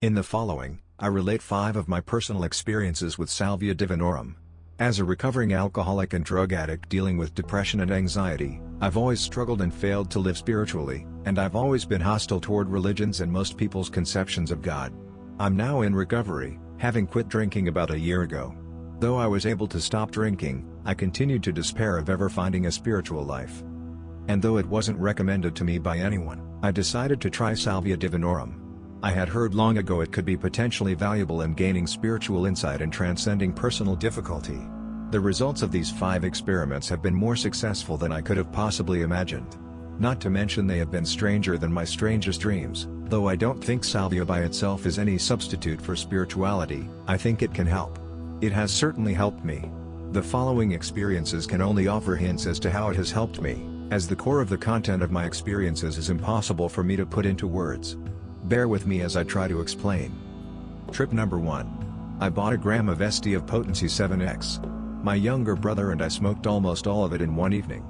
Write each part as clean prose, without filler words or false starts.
In the following, I relate 5 of my personal experiences with Salvia Divinorum. As a recovering alcoholic and drug addict dealing with depression and anxiety, I've always struggled and failed to live spiritually, and I've always been hostile toward religions and most people's conceptions of God. I'm now in recovery, having quit drinking about a year ago. Though I was able to stop drinking, I continued to despair of ever finding a spiritual life. And though it wasn't recommended to me by anyone, I decided to try Salvia Divinorum. I had heard long ago it could be potentially valuable in gaining spiritual insight and transcending personal difficulty. The results of these 5 experiments have been more successful than I could have possibly imagined. Not to mention they have been stranger than my strangest dreams. Though I don't think Salvia by itself is any substitute for spirituality, I think it can help. It has certainly helped me. The following experiences can only offer hints as to how it has helped me, as the core of the content of my experiences is impossible for me to put into words. Bear with me as I try to explain. Trip number 1. I bought a gram of SD of potency 7X. My younger brother and I smoked almost all of it in one evening.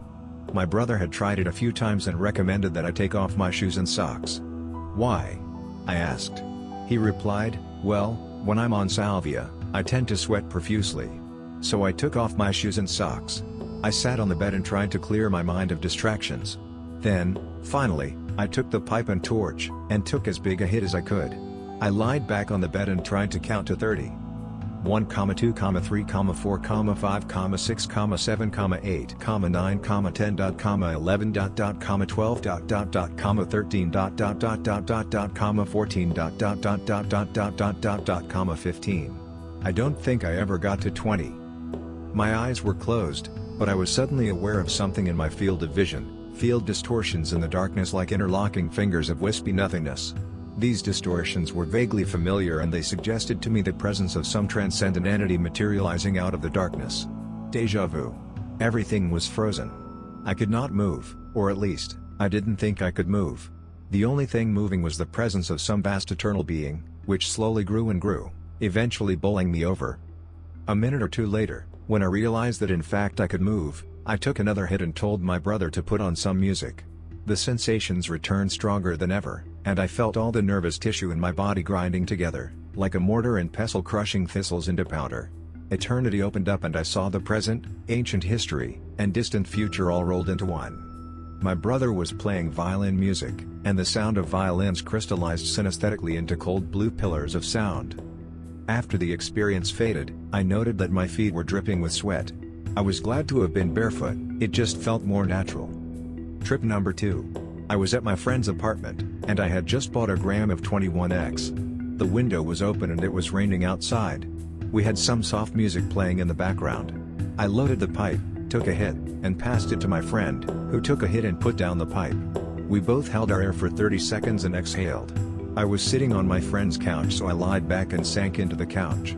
My brother had tried it a few times and recommended that I take off my shoes and socks. Why? I asked. He replied, well, when I'm on Salvia, I tend to sweat profusely. So I took off my shoes and socks. I sat on the bed and tried to clear my mind of distractions. Then, finally, I took the pipe and torch, and took as big a hit as I could. I lied back on the bed and tried to count to 30. 1, 2, 3, 4, 5, 6, 7, 8, 9, 10, 11, 12, 13, 14, 15. I don't think I ever got to 20. My eyes were closed, but I was suddenly aware of something in my field of vision. Field distortions in the darkness like interlocking fingers of wispy nothingness. These distortions were vaguely familiar and they suggested to me the presence of some transcendent entity materializing out of the darkness. Deja vu. Everything was frozen. I could not move, or at least, I didn't think I could move. The only thing moving was the presence of some vast eternal being, which slowly grew and grew, eventually bowling me over. A minute or two later, when I realized that in fact I could move, I took another hit and told my brother to put on some music. The sensations returned stronger than ever, and I felt all the nervous tissue in my body grinding together, like a mortar and pestle crushing thistles into powder. Eternity opened up and I saw the present, ancient history, and distant future all rolled into one. My brother was playing violin music, and the sound of violins crystallized synesthetically into cold blue pillars of sound. After the experience faded, I noted that my feet were dripping with sweat. I was glad to have been barefoot, it just felt more natural. Trip number 2. I was at my friend's apartment, and I had just bought a gram of 21X. The window was open and it was raining outside. We had some soft music playing in the background. I loaded the pipe, took a hit, and passed it to my friend, who took a hit and put down the pipe. We both held our air for 30 seconds and exhaled. I was sitting on my friend's couch, so I lied back and sank into the couch.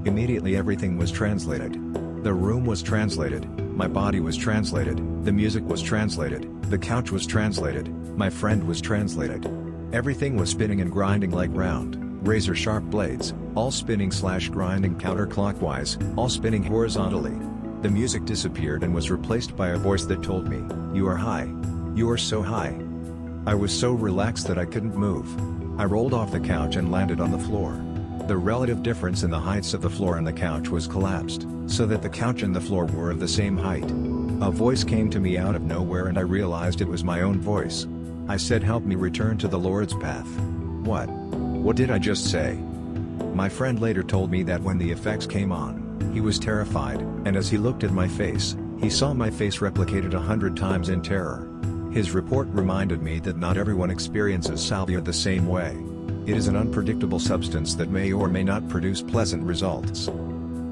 Immediately everything was translated. The room was translated, my body was translated, the music was translated, the couch was translated, my friend was translated. Everything was spinning and grinding like round, razor-sharp blades, all spinning/grinding counterclockwise, all spinning horizontally. The music disappeared and was replaced by a voice that told me, "You are high. You are so high." I was so relaxed that I couldn't move. I rolled off the couch and landed on the floor. The relative difference in the heights of the floor and the couch was collapsed, so that the couch and the floor were of the same height. A voice came to me out of nowhere and I realized it was my own voice. I said, "Help me return to the Lord's path." What did I just say? My friend later told me that when the effects came on, he was terrified, and as he looked at my face, he saw my face replicated 100 times in terror. His report reminded me that not everyone experiences salvia the same way. It is an unpredictable substance that may or may not produce pleasant results.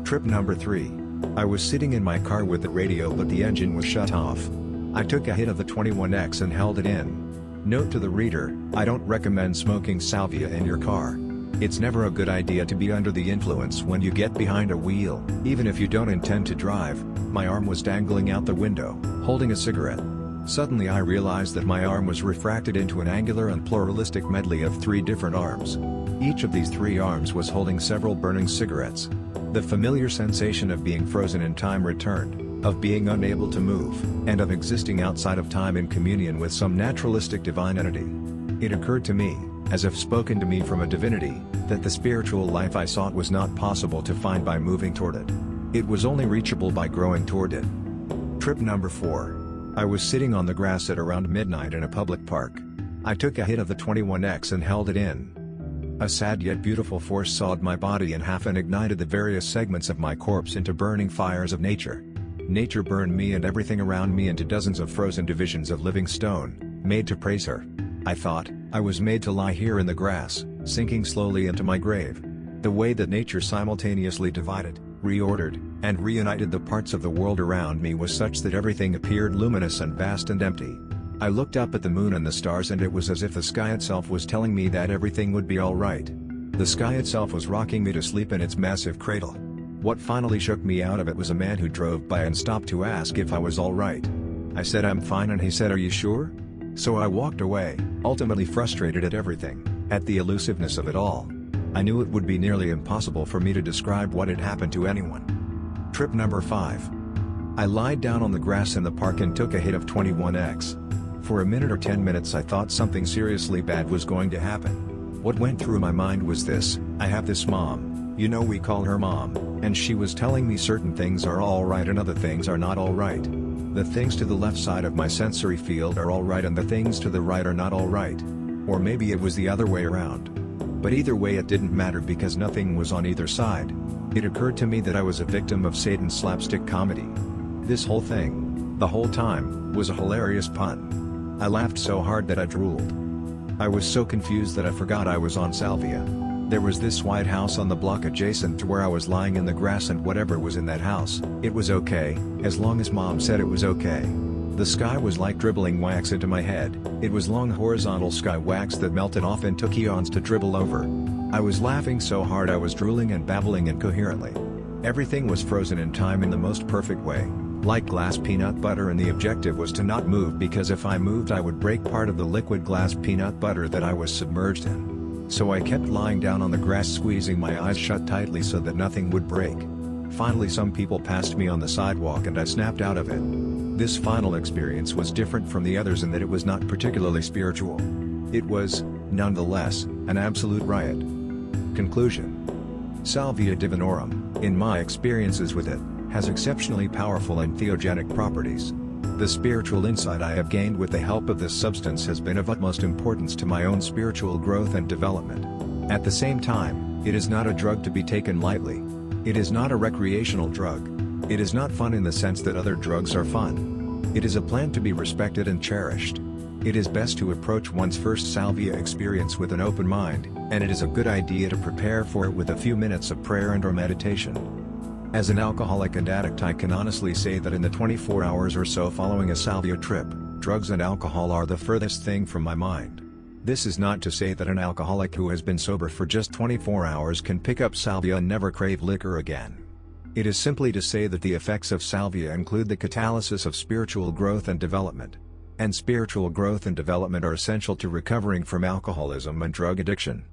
Trip number 3. I was sitting in my car with the radio but the engine was shut off. I took a hit of the 21X and held it in. Note to the reader, I don't recommend smoking salvia in your car. It's never a good idea to be under the influence when you get behind a wheel, even if you don't intend to drive. My arm was dangling out the window, holding a cigarette. Suddenly I realized that my arm was refracted into an angular and pluralistic medley of 3 different arms. Each of these 3 arms was holding several burning cigarettes. The familiar sensation of being frozen in time returned, of being unable to move, and of existing outside of time in communion with some naturalistic divine entity. It occurred to me, as if spoken to me from a divinity, that the spiritual life I sought was not possible to find by moving toward it. It was only reachable by growing toward it. Trip number 4. I was sitting on the grass at around midnight in a public park. I took a hit of the 21X and held it in. A sad yet beautiful force sawed my body in half and ignited the various segments of my corpse into burning fires of nature. Nature burned me and everything around me into dozens of frozen divisions of living stone, made to praise her. I thought, I was made to lie here in the grass, sinking slowly into my grave. The way that nature simultaneously divided, reordered, and reunited the parts of the world around me was such that everything appeared luminous and vast and empty. I looked up at the moon and the stars and it was as if the sky itself was telling me that everything would be alright. The sky itself was rocking me to sleep in its massive cradle. What finally shook me out of it was a man who drove by and stopped to ask if I was alright. I said I'm fine and he said are you sure? So I walked away, ultimately frustrated at everything, at the elusiveness of it all. I knew it would be nearly impossible for me to describe what had happened to anyone. Trip number 5. I lied down on the grass in the park and took a hit of 21X. For a minute or 10 minutes I thought something seriously bad was going to happen. What went through my mind was this: I have this mom, you know we call her mom, and she was telling me certain things are alright and other things are not alright. The things to the left side of my sensory field are alright and the things to the right are not alright. Or maybe it was the other way around. But either way it didn't matter because nothing was on either side. It occurred to me that I was a victim of Satan's slapstick comedy. This whole thing, the whole time, was a hilarious pun. I laughed so hard that I drooled. I was so confused that I forgot I was on Salvia. There was this white house on the block adjacent to where I was lying in the grass and whatever was in that house, it was okay, as long as mom said it was okay. The sky was like dribbling wax into my head. It was long horizontal sky wax that melted off and took eons to dribble over. I was laughing so hard I was drooling and babbling incoherently. Everything was frozen in time in the most perfect way, like glass peanut butter, and the objective was to not move because if I moved I would break part of the liquid glass peanut butter that I was submerged in. So I kept lying down on the grass squeezing my eyes shut tightly so that nothing would break. Finally some people passed me on the sidewalk and I snapped out of it. This final experience was different from the others in that it was not particularly spiritual. It was, nonetheless, an absolute riot. Conclusion. Salvia Divinorum, in my experiences with it, has exceptionally powerful and theogenic properties. The spiritual insight I have gained with the help of this substance has been of utmost importance to my own spiritual growth and development. At the same time, it is not a drug to be taken lightly. It is not a recreational drug. It is not fun in the sense that other drugs are fun. It is a plant to be respected and cherished. It is best to approach one's first salvia experience with an open mind, and it is a good idea to prepare for it with a few minutes of prayer and/or meditation. As an alcoholic and addict, I can honestly say that in the 24 hours or so following a salvia trip, drugs and alcohol are the furthest thing from my mind. This is not to say that an alcoholic who has been sober for just 24 hours can pick up salvia and never crave liquor again. It is simply to say that the effects of salvia include the catalysis of spiritual growth and development. And spiritual growth and development are essential to recovering from alcoholism and drug addiction.